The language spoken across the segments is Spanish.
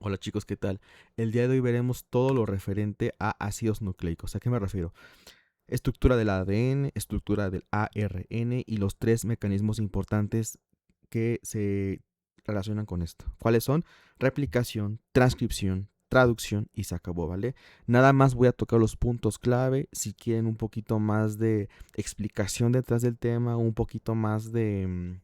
Hola chicos, ¿qué tal? El día de hoy veremos todo lo referente a ácidos nucleicos. ¿A qué me refiero? Estructura del ADN, estructura del ARN y los tres mecanismos importantes que se relacionan con esto. ¿Cuáles son? Replicación, transcripción, traducción y se acabó, ¿vale? Nada más voy a tocar los puntos clave. Si quieren un poquito más de explicación detrás del tema, un poquito más de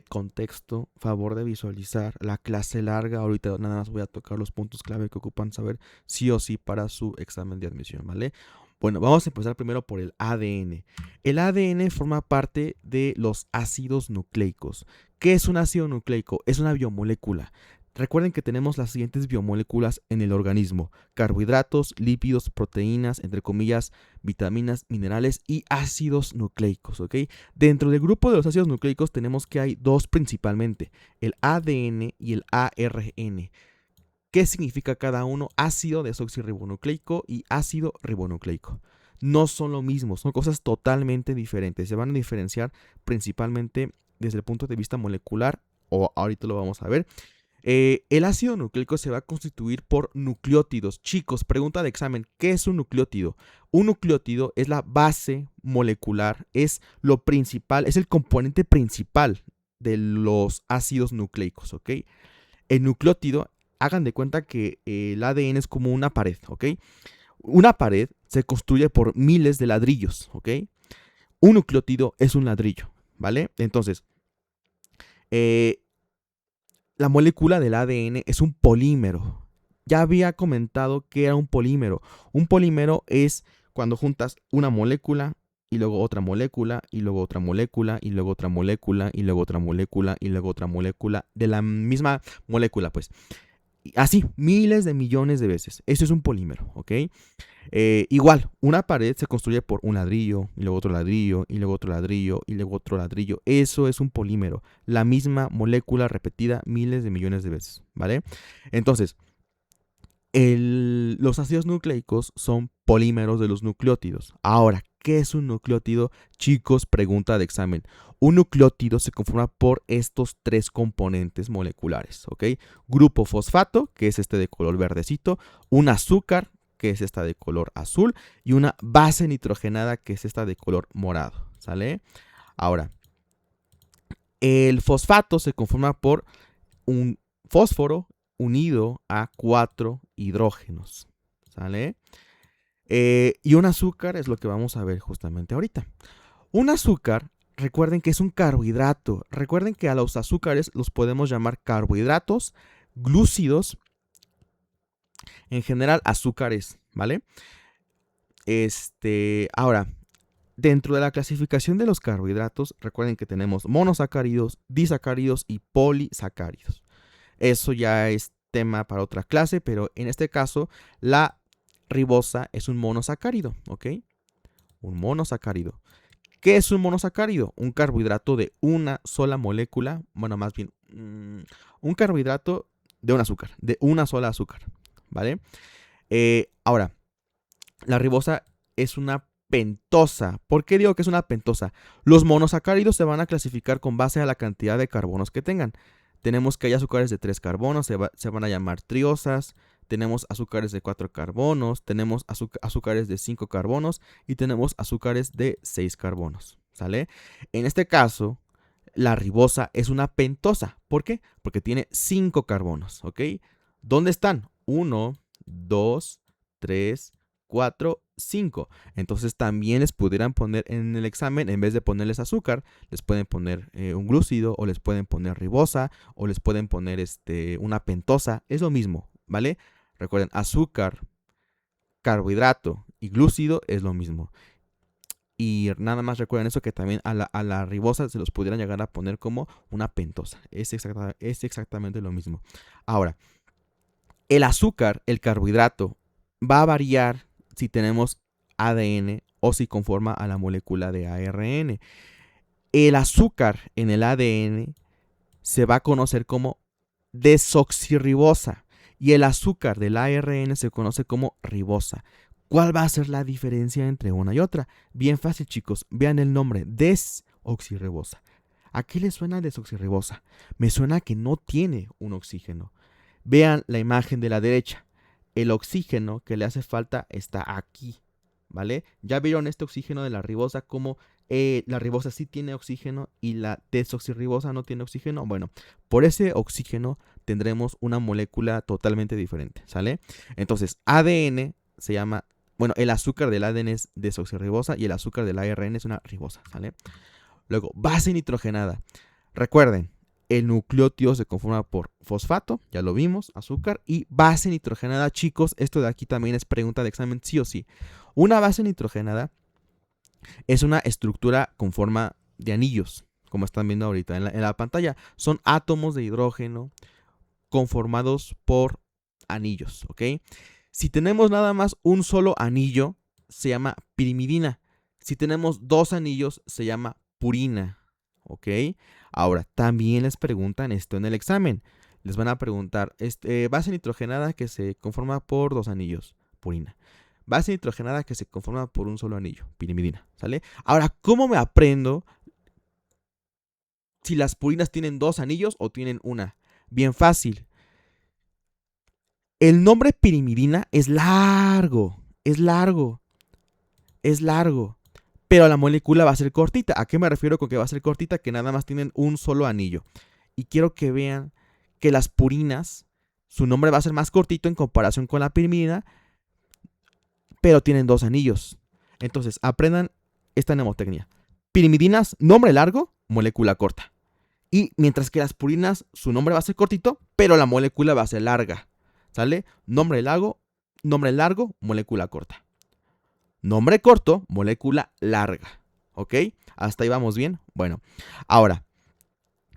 contexto, favor de visualizar la clase larga. Ahorita nada más voy a tocar los puntos clave que ocupan saber sí o sí para su examen de admisión, ¿vale? Bueno, vamos a empezar primero por el ADN. El ADN forma parte de los ácidos nucleicos. ¿Qué es un ácido nucleico? Es una biomolécula. Recuerden que tenemos las siguientes biomoléculas en el organismo: carbohidratos, lípidos, proteínas, entre comillas, vitaminas, minerales y ácidos nucleicos, ¿ok? Dentro del grupo de los ácidos nucleicos tenemos que hay dos principalmente, el ADN y el ARN. ¿Qué significa cada uno? Ácido desoxirribonucleico y ácido ribonucleico. No son lo mismo, son cosas totalmente diferentes. Se van a diferenciar principalmente desde el punto de vista molecular, o ahorita lo vamos a ver. El ácido nucleico se va a constituir por nucleótidos. Chicos, pregunta de examen, ¿qué es un nucleótido? Un nucleótido es la base molecular, es lo principal, es el componente principal de los ácidos nucleicos, ¿ok? El nucleótido, hagan de cuenta que el ADN es como una pared, ¿ok? Una pared se construye por miles de ladrillos, ¿ok? Un nucleótido es un ladrillo, ¿vale? Entonces, eh, la molécula del ADN es un polímero. Ya había comentado que era un polímero. Un polímero es cuando juntas una molécula y luego otra molécula y luego otra molécula y luego otra molécula y luego otra molécula y luego otra molécula de la misma molécula, pues. Así, miles de millones de veces. Eso es un polímero, ¿ok? Igual, una pared se construye por un ladrillo, y luego otro ladrillo, y luego otro ladrillo, y luego otro ladrillo. Eso es un polímero. La misma molécula repetida miles de millones de veces, ¿vale? Entonces, los ácidos nucleicos son polímeros de los nucleótidos. Ahora, ¿qué es un nucleótido? Chicos, pregunta de examen. Un nucleótido se conforma por estos tres componentes moleculares, ¿ok? Grupo fosfato, que es este de color verdecito, un azúcar, que es esta de color azul, y una base nitrogenada, que es esta de color morado, ¿sale? Ahora, el fosfato se conforma por un fósforo unido a 4 hidrógenos, ¿sale? Y un azúcar es lo que vamos a ver justamente ahorita. Un azúcar, recuerden que es un carbohidrato. Recuerden que a los azúcares los podemos llamar carbohidratos, glúcidos, en general azúcares, ¿vale? Ahora, dentro de la clasificación de los carbohidratos, recuerden que tenemos monosacáridos, disacáridos y polisacáridos. Eso ya es tema para otra clase, pero en este caso la ribosa es un monosacárido, ¿ok? Un monosacárido. ¿Qué es un monosacárido? Un carbohidrato de una sola molécula, bueno, más bien, un carbohidrato de un azúcar, de una sola azúcar, ¿vale? Ahora, la ribosa es una pentosa. ¿Por qué digo que es una pentosa? Los monosacáridos se van a clasificar con base a la cantidad de carbonos que tengan. Tenemos que hay azúcares de 3 carbonos, se van a llamar triosas. Tenemos azúcares de 4 carbonos, tenemos azúcares de 5 carbonos y tenemos azúcares de 6 carbonos, ¿sale? En este caso, la ribosa es una pentosa. ¿Por qué? Porque tiene 5 carbonos, ¿ok? ¿Dónde están? 1, 2, 3, 4, 5. Entonces también les pudieran poner en el examen, en vez de ponerles azúcar, les pueden poner un glúcido o les pueden poner ribosa o les pueden poner una pentosa. Es lo mismo, ¿vale? Recuerden, azúcar, carbohidrato y glúcido es lo mismo. Y nada más recuerden eso, que también a la ribosa se los pudieran llegar a poner como una pentosa. Es exactamente lo mismo. Ahora, el azúcar, el carbohidrato, va a variar si tenemos ADN o si conforma a la molécula de ARN. El azúcar en el ADN se va a conocer como desoxirribosa y el azúcar del ARN se conoce como ribosa. ¿Cuál va a ser la diferencia entre una y otra? Bien fácil, chicos. Vean el nombre, desoxirribosa. ¿A qué le suena desoxirribosa? Me suena que no tiene un oxígeno. Vean la imagen de la derecha. El oxígeno que le hace falta está aquí, ¿vale? Ya vieron este oxígeno de la ribosa, como la ribosa sí tiene oxígeno y la desoxirribosa no tiene oxígeno. Bueno, por ese oxígeno tendremos una molécula totalmente diferente, ¿sale? Entonces, ADN se llama, bueno, el azúcar del ADN es desoxirribosa y el azúcar del ARN es una ribosa, ¿sale? Luego, base nitrogenada. Recuerden, el nucleótido se conforma por fosfato, ya lo vimos, azúcar, y base nitrogenada. Chicos, esto de aquí también es pregunta de examen, sí o sí. Una base nitrogenada es una estructura con forma de anillos, como están viendo ahorita en la pantalla. Son átomos de hidrógeno conformados por anillos, ¿ok? Si tenemos nada más un solo anillo, se llama pirimidina. Si tenemos dos anillos, se llama purina, ¿ok? Ahora, también les preguntan esto en el examen. Les van a preguntar, base nitrogenada que se conforma por dos anillos, purina. Base nitrogenada que se conforma por un solo anillo, pirimidina, ¿sale? Ahora, ¿cómo me aprendo si las purinas tienen dos anillos o tienen una? Bien fácil. El nombre pirimidina es largo, es largo, es largo. Pero la molécula va a ser cortita. ¿A qué me refiero con que va a ser cortita? Que nada más tienen un solo anillo. Y quiero que vean que las purinas, su nombre va a ser más cortito en comparación con la pirimidina, pero tienen dos anillos. Entonces, aprendan esta mnemotecnia. Pirimidinas, nombre largo, molécula corta. Y mientras que las purinas, su nombre va a ser cortito, pero la molécula va a ser larga. ¿Sale? Nombre largo, molécula corta. Nombre corto, molécula larga. ¿Ok? ¿Hasta ahí vamos bien? Bueno, ahora,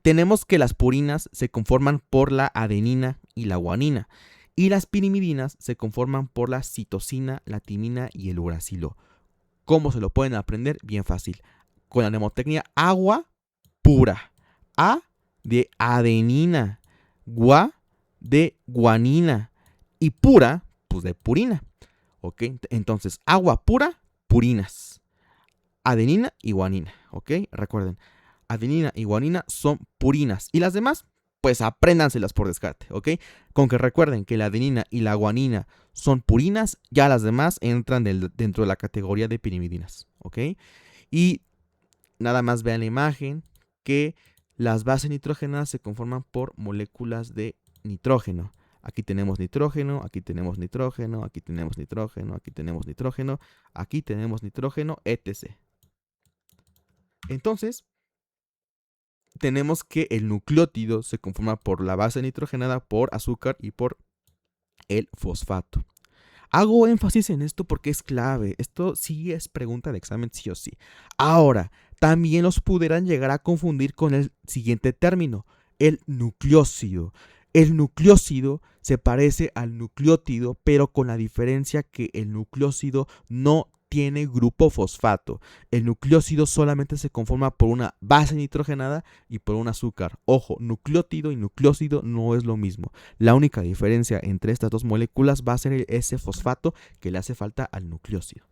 tenemos que las purinas se conforman por la adenina y la guanina. Y las pirimidinas se conforman por la citosina, la timina y el uracilo. ¿Cómo se lo pueden aprender? Bien fácil. Con la mnemotecnia agua pura. A de adenina. Gua de guanina. Y pura, pues de purina. ¿Ok? Entonces, agua pura, purinas. Adenina y guanina. ¿Ok? Recuerden, adenina y guanina son purinas. Y las demás, pues apréndanselas por descarte. ¿Ok? Con que recuerden que la adenina y la guanina son purinas, ya las demás entran dentro de la categoría de pirimidinas. ¿Ok? Y nada más vean la imagen que las bases nitrogenadas se conforman por moléculas de nitrógeno. Aquí tenemos nitrógeno, aquí tenemos nitrógeno, aquí tenemos nitrógeno, aquí tenemos nitrógeno, aquí tenemos nitrógeno, etc. Entonces, tenemos que el nucleótido se conforma por la base nitrogenada, por azúcar y por el fosfato. Hago énfasis en esto porque es clave. Esto sí es pregunta de examen sí o sí. Ahora, también los pudieran llegar a confundir con el siguiente término, el nucleócido. El nucleócido se parece al nucleótido, pero con la diferencia que el nucleócido no tiene grupo fosfato. El nucleócido solamente se conforma por una base nitrogenada y por un azúcar. Ojo, nucleótido y nucleócido no es lo mismo. La única diferencia entre estas dos moléculas va a ser ese fosfato que le hace falta al nucleócido.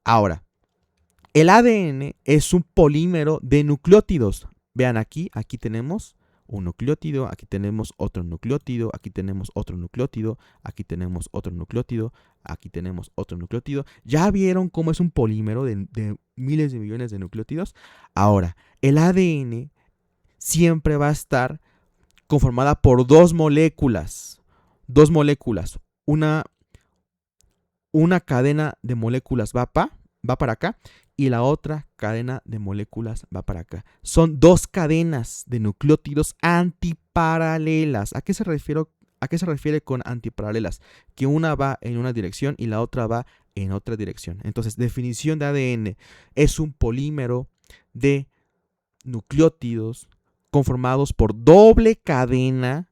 Ahora, el ADN es un polímero de nucleótidos. Vean aquí tenemos un nucleótido, aquí tenemos otro nucleótido, aquí tenemos otro nucleótido, aquí tenemos otro nucleótido, aquí tenemos otro nucleótido. ¿Ya vieron cómo es un polímero de miles de millones de nucleótidos? Ahora, el ADN siempre va a estar conformada por dos moléculas. Dos moléculas. Una cadena de moléculas va para acá y la otra cadena de moléculas va para acá. Son dos cadenas de nucleótidos antiparalelas. ¿A qué se refiere con antiparalelas? Que una va en una dirección y la otra va en otra dirección. Entonces, definición de ADN es un polímero de nucleótidos conformados por doble cadena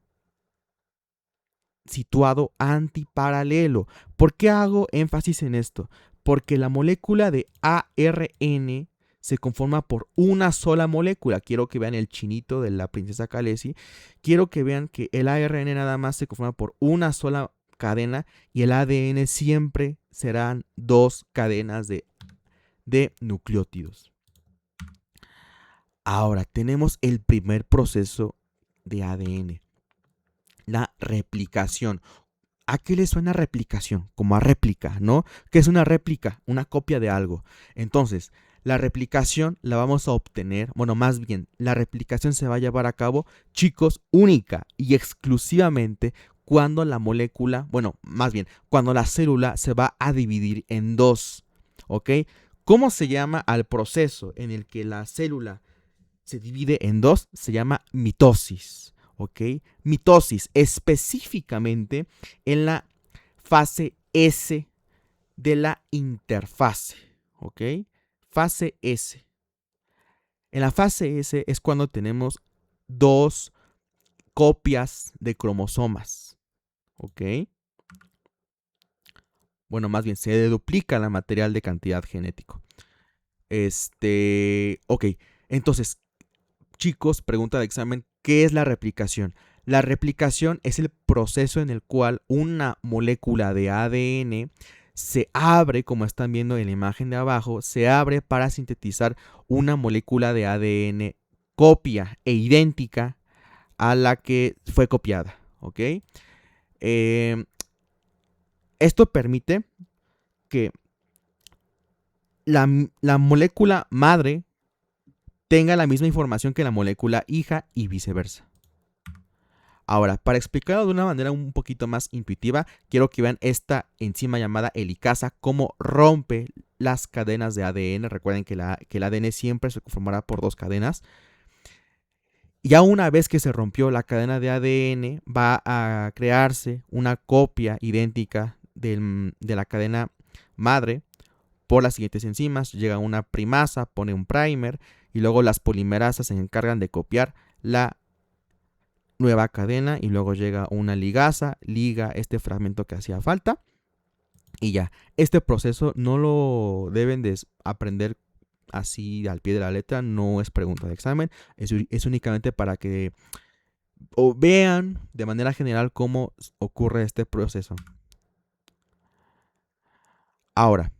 situado antiparalelo. ¿Por qué hago énfasis en esto? Porque la molécula de ARN se conforma por una sola molécula. Quiero que vean el chinito de la princesa Khaleesi. Quiero que vean que el ARN nada más se conforma por una sola cadena y el ADN siempre serán dos cadenas de nucleótidos. Ahora tenemos el primer proceso de ADN. la replicación. ¿A qué le suena replicación? Como a réplica, ¿no? ¿Qué es una réplica? Una copia de algo. Entonces, la replicación la vamos a obtener, bueno, más bien, la replicación se va a llevar a cabo, chicos, única y exclusivamente cuando la molécula, bueno, más bien, cuando la célula se va a dividir en dos, ¿ok? ¿Cómo se llama al proceso en el que la célula se divide en dos? Se llama mitosis, ¿ok? Mitosis, específicamente en la fase S de la interfase, ¿ok? Fase S. En la fase S es cuando tenemos dos copias de cromosomas, ¿ok? Bueno, más bien se duplica la material de cantidad genético. Ok, entonces, chicos, pregunta de examen, ¿qué es la replicación? La replicación es el proceso en el cual una molécula de ADN se abre, como están viendo en la imagen de abajo, se abre para sintetizar una molécula de ADN copia e idéntica a la que fue copiada, ¿ok? Esto permite que la molécula madre tenga la misma información que la molécula hija y viceversa. Ahora, para explicarlo de una manera un poquito más intuitiva, quiero que vean esta enzima llamada helicasa, cómo rompe las cadenas de ADN. Recuerden que el ADN siempre se conformará por dos cadenas. Ya una vez que se rompió la cadena de ADN, va a crearse una copia idéntica de la cadena madre por las siguientes enzimas. Llega una primasa, pone un primer y luego las polimerasas se encargan de copiar la nueva cadena y luego llega una ligasa, liga este fragmento que hacía falta y ya. Este proceso no lo deben de aprender así al pie de la letra, no es pregunta de examen, es únicamente para que vean de manera general cómo ocurre este proceso. Ahora,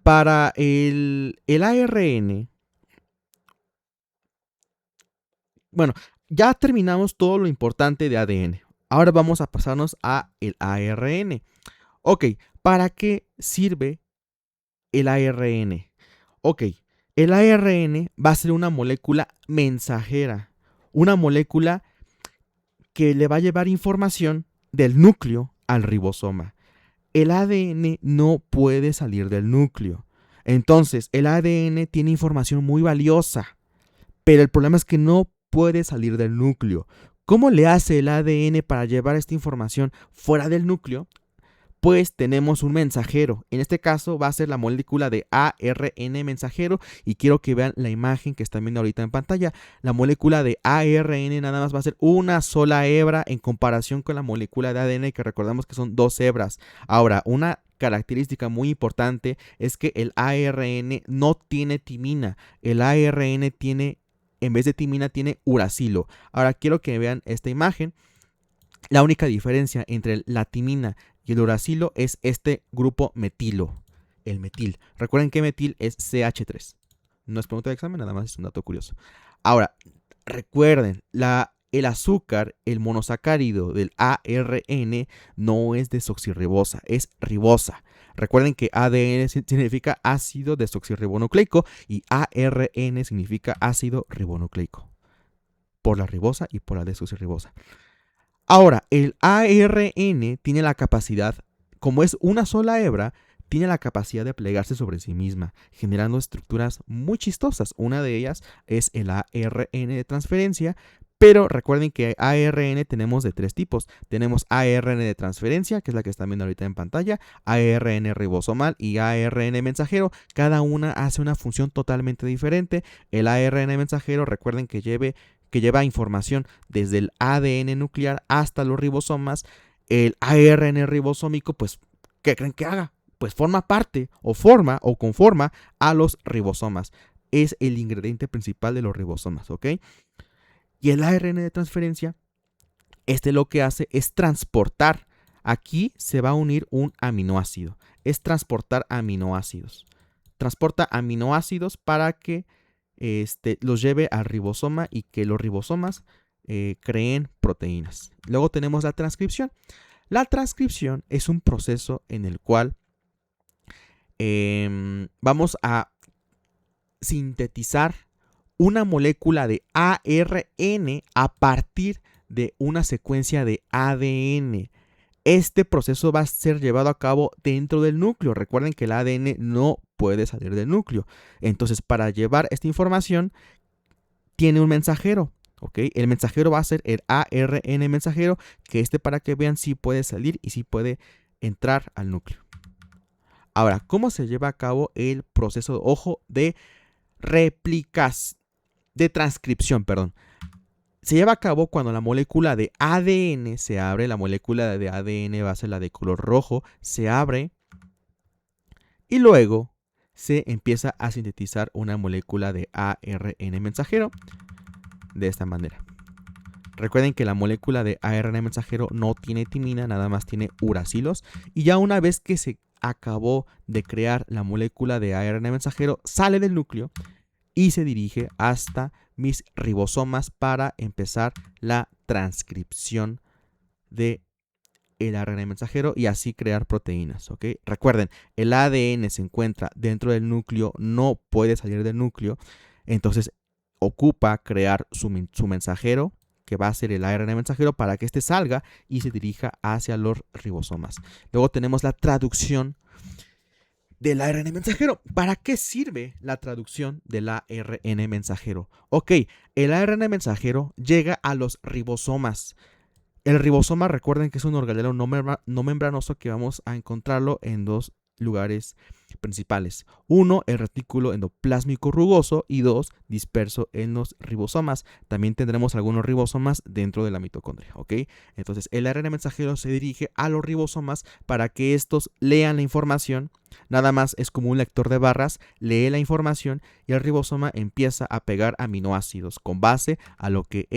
para el ARN, bueno, ya terminamos todo lo importante de ADN. Ahora vamos a pasarnos a el ARN. Ok, ¿para qué sirve el ARN? Ok, el ARN va a ser una molécula mensajera, una molécula que le va a llevar información del núcleo al ribosoma. El ADN no puede salir del núcleo. Entonces, el ADN tiene información muy valiosa, pero el problema es que no puede salir del núcleo. ¿Cómo le hace el ADN para llevar esta información fuera del núcleo? Pues tenemos un mensajero. En este caso va a ser la molécula de ARN mensajero y quiero que vean la imagen que están viendo ahorita en pantalla. La molécula de ARN nada más va a ser una sola hebra en comparación con la molécula de ADN, que recordamos que son dos hebras. Ahora, una característica muy importante es que el ARN no tiene timina. El ARN tiene, en vez de timina, tiene uracilo. Ahora quiero que vean esta imagen. La única diferencia entre la timina y el uracilo es este grupo metilo, el metil. Recuerden que metil es CH3. No es pregunta de examen, nada más es un dato curioso. Ahora, recuerden, el azúcar, el monosacárido del ARN no es desoxirribosa, es ribosa. Recuerden que ADN significa ácido desoxirribonucleico y ARN significa ácido ribonucleico. Por la ribosa y por la desoxirribosa. Ahora, el ARN tiene la capacidad, como es una sola hebra, tiene la capacidad de plegarse sobre sí misma, generando estructuras muy chistosas. Una de ellas es el ARN de transferencia, pero recuerden que ARN tenemos de tres tipos. Tenemos ARN de transferencia, que es la que están viendo ahorita en pantalla, ARN ribosomal y ARN mensajero. Cada una hace una función totalmente diferente. El ARN mensajero, recuerden que lleva información desde el ADN nuclear hasta los ribosomas. El ARN ribosómico, pues, ¿qué creen que haga? Pues forma parte o conforma a los ribosomas. Es el ingrediente principal de los ribosomas, ¿ok? Y el ARN de transferencia, lo que hace es transportar. Aquí se va a unir un aminoácido. Es transportar aminoácidos. Transporta aminoácidos para que los lleve al ribosoma y que los ribosomas creen proteínas. Luego tenemos la transcripción. La transcripción es un proceso en el cual vamos a sintetizar una molécula de ARN a partir de una secuencia de ADN. Este proceso va a ser llevado a cabo dentro del núcleo. Recuerden que el ADN no puede salir del núcleo. Entonces, para llevar esta información, tiene un mensajero. ¿Ok? El mensajero va a ser el ARN mensajero, que para que vean si puede salir y si puede entrar al núcleo. Ahora, ¿cómo se lleva a cabo el proceso, ojo, de transcripción, perdón? Se lleva a cabo cuando la molécula de ADN se abre. La molécula de ADN va a ser la de color rojo. Se abre y luego se empieza a sintetizar una molécula de ARN mensajero de esta manera. Recuerden que la molécula de ARN mensajero no tiene timina, nada más tiene uracilos. Y ya una vez que se acabó de crear la molécula de ARN mensajero, sale del núcleo y se dirige hasta mis ribosomas para empezar la transcripción de el ARN mensajero y así crear proteínas, ¿ok? Recuerden, el ADN se encuentra dentro del núcleo, no puede salir del núcleo, entonces ocupa crear su mensajero, que va a ser el ARN mensajero, para que éste salga y se dirija hacia los ribosomas. Luego tenemos la traducción del ARN mensajero. ¿Para qué sirve la traducción del ARN mensajero? Ok, el ARN mensajero llega a los ribosomas. El ribosoma, recuerden que es un organelo no membranoso que vamos a encontrarlo en dos lugares principales. Uno, el retículo endoplásmico rugoso, y dos, disperso en los ribosomas. También tendremos algunos ribosomas dentro de la mitocondria, ¿ok? Entonces, el ARN mensajero se dirige a los ribosomas para que estos lean la información. Nada más es como un lector de barras, lee la información y el ribosoma empieza a pegar aminoácidos con base a lo que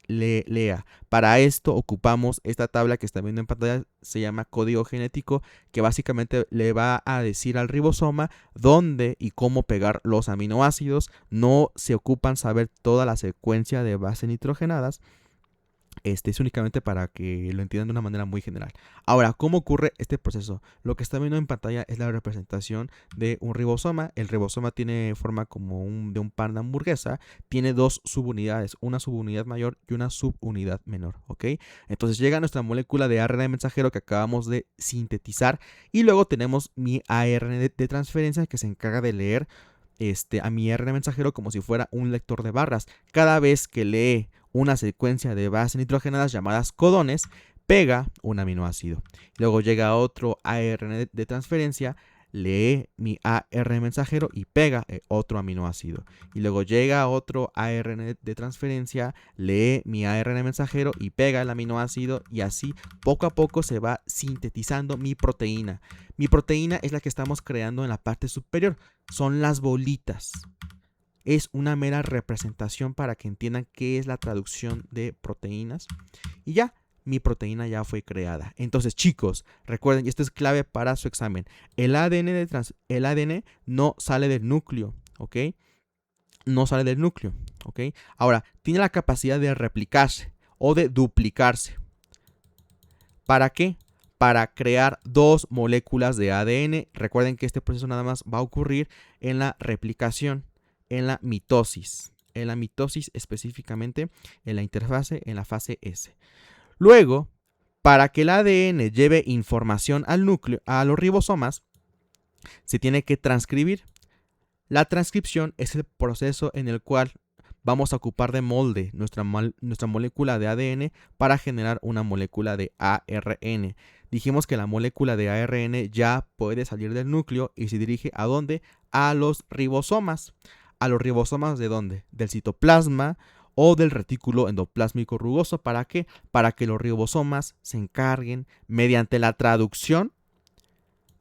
lea. Para esto ocupamos esta tabla que están viendo en pantalla, se llama código genético, que básicamente le va a decir al ribosoma dónde y cómo pegar los aminoácidos. No se ocupan saber toda la secuencia de bases nitrogenadas. Es únicamente para que lo entiendan de una manera muy general. Ahora, ¿cómo ocurre este proceso? Lo que está viendo en pantalla es la representación de un ribosoma. El ribosoma tiene forma como de un pan de hamburguesa. Tiene dos subunidades, una subunidad mayor y una subunidad menor, ¿ok? Entonces llega nuestra molécula de ARN mensajero que acabamos de sintetizar y luego tenemos mi ARN de transferencia que se encarga de leer a mi ARN mensajero como si fuera un lector de barras. Cada vez que lee una secuencia de bases nitrogenadas llamadas codones, pega un aminoácido. Luego llega otro ARN de transferencia, lee mi ARN mensajero y pega otro aminoácido. Y luego llega otro ARN de transferencia, lee mi ARN mensajero y pega el aminoácido, y así poco a poco se va sintetizando mi proteína. Mi proteína es la que estamos creando en la parte superior, son las bolitas. Es una mera representación para que entiendan qué es la traducción de proteínas. Y ya, mi proteína ya fue creada. Entonces, chicos, recuerden, y esto es clave para su examen, el ADN no sale del núcleo, ¿ok? No sale del núcleo, ¿ok? Ahora, tiene la capacidad de replicarse o de duplicarse. ¿Para qué? Para crear dos moléculas de ADN. Recuerden que este proceso nada más va a ocurrir en la replicación, en la mitosis específicamente, en la interfase, en la fase S. Luego, para que el ADN lleve información al núcleo, a los ribosomas, se tiene que transcribir. La transcripción es el proceso en el cual vamos a ocupar de molde nuestra molécula de ADN para generar una molécula de ARN. Dijimos que la molécula de ARN ya puede salir del núcleo y se dirige ¿a dónde? A los ribosomas. ¿A los ribosomas de dónde? Del citoplasma o del retículo endoplásmico rugoso. ¿Para qué? Para que los ribosomas se encarguen, mediante la traducción,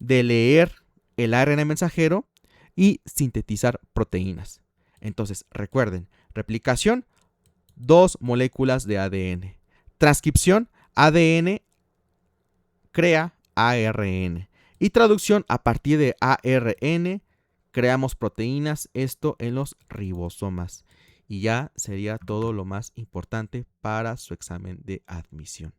de leer el ARN mensajero y sintetizar proteínas. Entonces, recuerden, replicación, dos moléculas de ADN. Transcripción, ADN crea ARN. Y traducción, a partir de ARN, creamos proteínas, esto en los ribosomas. y ya sería todo lo más importante para su examen de admisión.